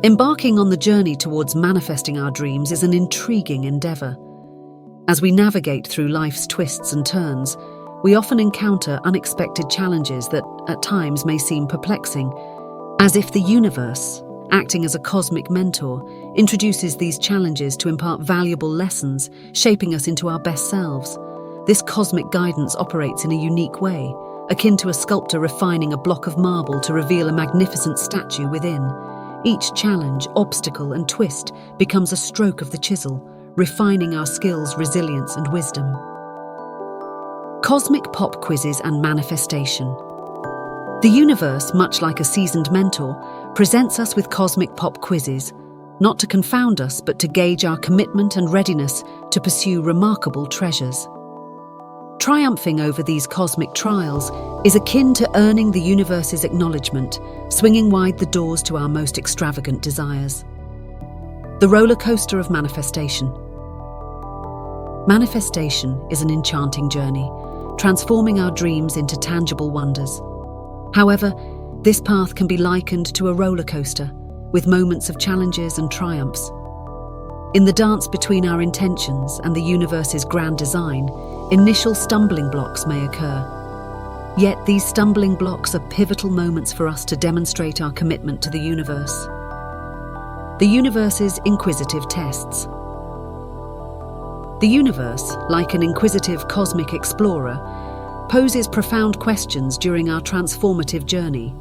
Embarking on the journey towards manifesting our dreams is an intriguing endeavor. As we navigate through life's twists and turns, we often encounter unexpected challenges that, at times, may seem perplexing, as if the universe, acting as a cosmic mentor, introduces these challenges to impart valuable lessons, shaping us into our best selves. This cosmic guidance operates in a unique way, akin to a sculptor refining a block of marble to reveal a magnificent statue within. Each challenge, obstacle, and twist becomes a stroke of the chisel, refining our skills, resilience, and wisdom. Cosmic pop quizzes and manifestation. The universe, much like a seasoned mentor, presents us with cosmic pop quizzes, not to confound us, but to gauge our commitment and readiness to pursue remarkable treasures. Triumphing over these cosmic trials is akin to earning the universe's acknowledgement, swinging wide the doors to our most extravagant desires. The roller coaster of manifestation. Manifestation is an enchanting journey, transforming our dreams into tangible wonders. However, this path can be likened to a roller coaster, with moments of challenges and triumphs. In the dance between our intentions and the universe's grand design, initial stumbling blocks may occur. Yet these stumbling blocks are pivotal moments for us to demonstrate our commitment to the universe. The universe's inquisitive tests. The universe, like an inquisitive cosmic explorer, poses profound questions during our transformative journey.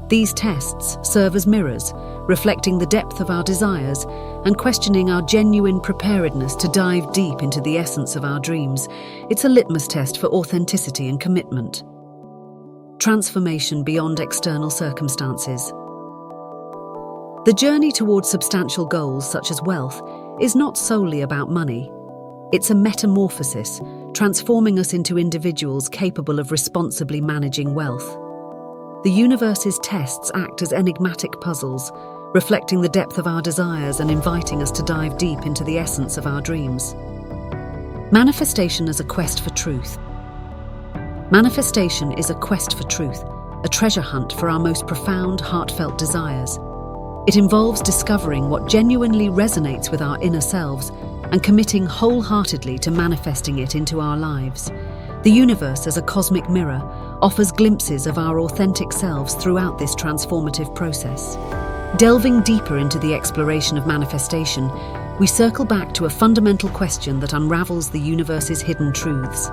These tests serve as mirrors, reflecting the depth of our desires and questioning our genuine preparedness to dive deep into the essence of our dreams. It's a litmus test for authenticity and commitment. Transformation beyond external circumstances. The journey towards substantial goals such as wealth is not solely about money. It's a metamorphosis, transforming us into individuals capable of responsibly managing wealth. The universe's tests act as enigmatic puzzles, reflecting the depth of our desires and inviting us to dive deep into the essence of our dreams. Manifestation as a quest for truth. Manifestation is a quest for truth, a treasure hunt for our most profound, heartfelt desires. It involves discovering what genuinely resonates with our inner selves and committing wholeheartedly to manifesting it into our lives. The universe, as a cosmic mirror, offers glimpses of our authentic selves throughout this transformative process. Delving deeper into the exploration of manifestation, we circle back to a fundamental question that unravels the universe's hidden truths.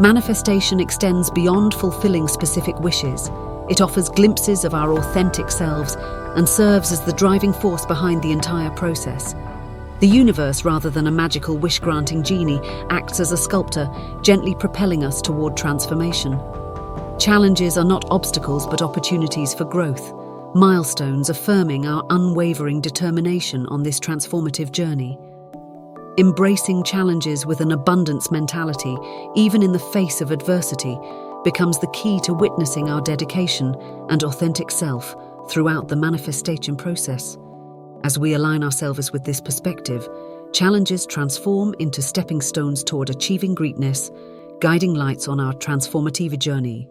Manifestation extends beyond fulfilling specific wishes. It offers glimpses of our authentic selves and serves as the driving force behind the entire process. The universe, rather than a magical wish-granting genie, acts as a sculptor, gently propelling us toward transformation. Challenges are not obstacles but opportunities for growth, milestones affirming our unwavering determination on this transformative journey. Embracing challenges with an abundance mentality, even in the face of adversity, becomes the key to witnessing our dedication and authentic self throughout the manifestation process. As we align ourselves with this perspective, challenges transform into stepping stones toward achieving greatness, guiding lights on our transformative journey.